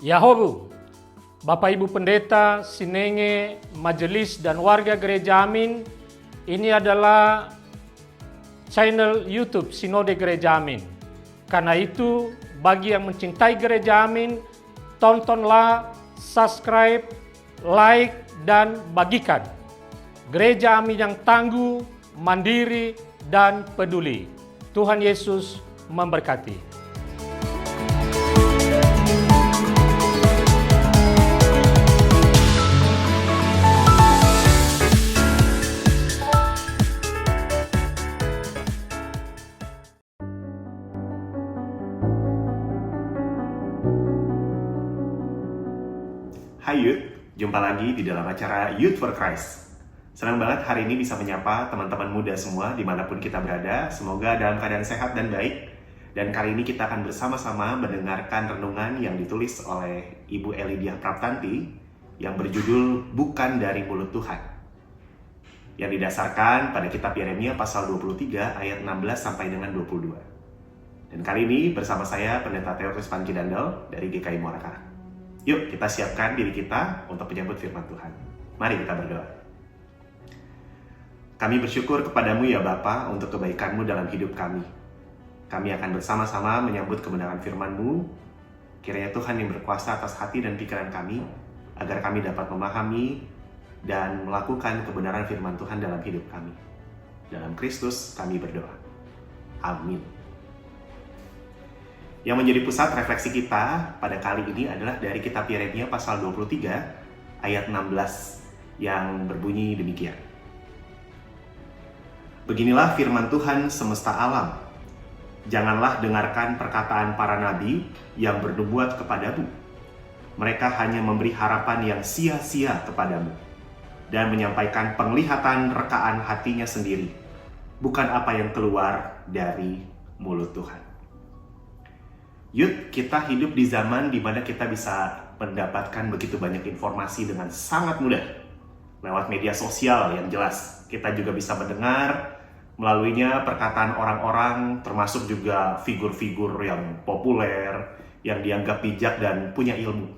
Yahobu, Bapak Ibu Pendeta, Sinenge, Majelis dan warga Gereja Amin, ini adalah channel YouTube Sinode Gereja Amin. Karena itu, bagi yang mencintai Gereja Amin, tontonlah, subscribe, like, dan bagikan. Gereja Amin yang tangguh, mandiri, dan peduli. Tuhan Yesus memberkati. Hai Youth, jumpa lagi di dalam acara Youth for Christ. Senang banget hari ini bisa menyapa teman-teman muda semua dimanapun kita berada. Semoga dalam keadaan sehat dan baik. Dan kali ini kita akan bersama-sama mendengarkan renungan yang ditulis oleh Ibu Elidia Praptanti yang berjudul Bukan dari Mulut Tuhan, yang didasarkan pada kitab Yeremia pasal 23 ayat 16 sampai dengan 22. Dan kali ini bersama saya Pendeta Theophilus Panjidandel dari GKI Muara Karang. Yuk kita siapkan diri kita untuk menyambut firman Tuhan. Mari kita berdoa. Kami bersyukur kepadamu ya Bapa untuk kebaikan-Mu dalam hidup kami. Kami akan bersama-sama menyambut kebenaran firman-Mu. Kiranya Tuhan yang berkuasa atas hati dan pikiran kami, agar kami dapat memahami dan melakukan kebenaran firman Tuhan dalam hidup kami. Dalam Kristus kami berdoa. Amin. Yang menjadi pusat refleksi kita pada kali ini adalah dari kitab Yeremia pasal 23 ayat 16 yang berbunyi demikian. Beginilah firman Tuhan semesta alam. Janganlah dengarkan perkataan para nabi yang bernubuat kepadamu. Mereka hanya memberi harapan yang sia-sia kepadamu dan menyampaikan penglihatan rekaan hatinya sendiri, bukan apa yang keluar dari mulut Tuhan. Yud, kita hidup di zaman di mana kita bisa mendapatkan begitu banyak informasi dengan sangat mudah. Lewat media sosial yang jelas, kita juga bisa mendengar melaluinya perkataan orang-orang, termasuk juga figur-figur yang populer, yang dianggap bijak dan punya ilmu.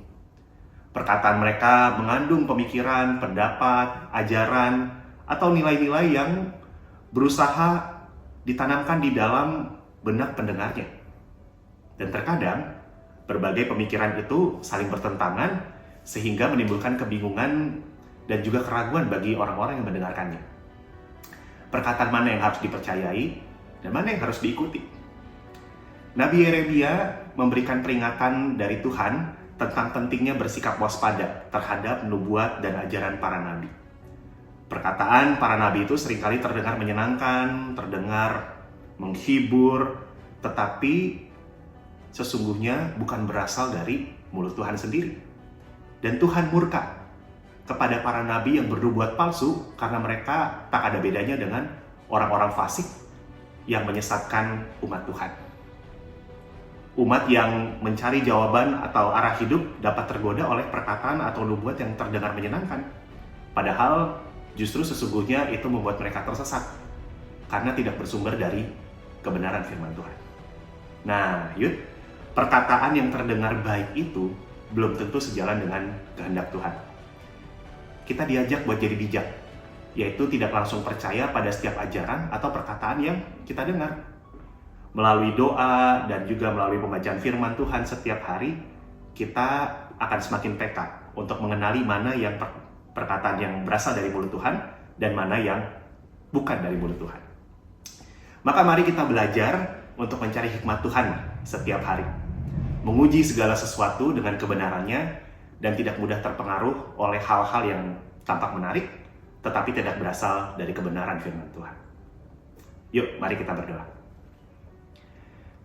Perkataan mereka mengandung pemikiran, pendapat, ajaran, atau nilai-nilai yang berusaha ditanamkan di dalam benak pendengarnya. Dan terkadang, berbagai pemikiran itu saling bertentangan sehingga menimbulkan kebingungan dan juga keraguan bagi orang-orang yang mendengarkannya. Perkataan mana yang harus dipercayai dan mana yang harus diikuti? Nabi Yeremia memberikan peringatan dari Tuhan tentang pentingnya bersikap waspada terhadap nubuat dan ajaran para nabi. Perkataan para nabi itu seringkali terdengar menyenangkan, terdengar menghibur, tetapi sesungguhnya bukan berasal dari mulut Tuhan sendiri. Dan Tuhan murka kepada para nabi yang bernubuat palsu karena mereka tak ada bedanya dengan orang-orang fasik yang menyesatkan umat Tuhan. Umat yang mencari jawaban atau arah hidup dapat tergoda oleh perkataan atau nubuat yang terdengar menyenangkan. Padahal justru sesungguhnya itu membuat mereka tersesat karena tidak bersumber dari kebenaran firman Tuhan. Nah, Yud, perkataan yang terdengar baik itu belum tentu sejalan dengan kehendak Tuhan. Kita diajak buat jadi bijak, yaitu tidak langsung percaya pada setiap ajaran atau perkataan yang kita dengar. Melalui doa dan juga melalui pembacaan firman Tuhan setiap hari, kita akan semakin peka untuk mengenali mana yang perkataan yang berasal dari mulut Tuhan dan mana yang bukan dari mulut Tuhan. Maka mari kita belajar untuk mencari hikmat Tuhan setiap hari, menguji segala sesuatu dengan kebenarannya, dan tidak mudah terpengaruh oleh hal-hal yang tampak menarik, tetapi tidak berasal dari kebenaran firman Tuhan. Yuk, mari kita berdoa.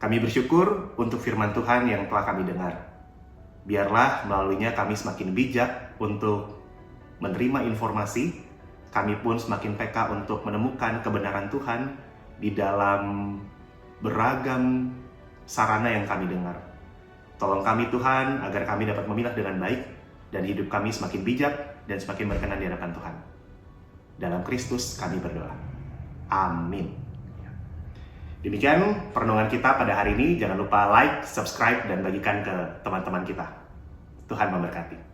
Kami bersyukur untuk firman Tuhan yang telah kami dengar. Biarlah melaluinya kami semakin bijak untuk menerima informasi, kami pun semakin peka untuk menemukan kebenaran Tuhan di dalam beragam sarana yang kami dengar. Tolong kami Tuhan agar kami dapat memilah dengan baik dan hidup kami semakin bijak dan semakin berkenan di hadapan Tuhan. Dalam Kristus kami berdoa. Amin. Demikian perenungan kita pada hari ini. Jangan lupa like, subscribe, dan bagikan ke teman-teman kita. Tuhan memberkati.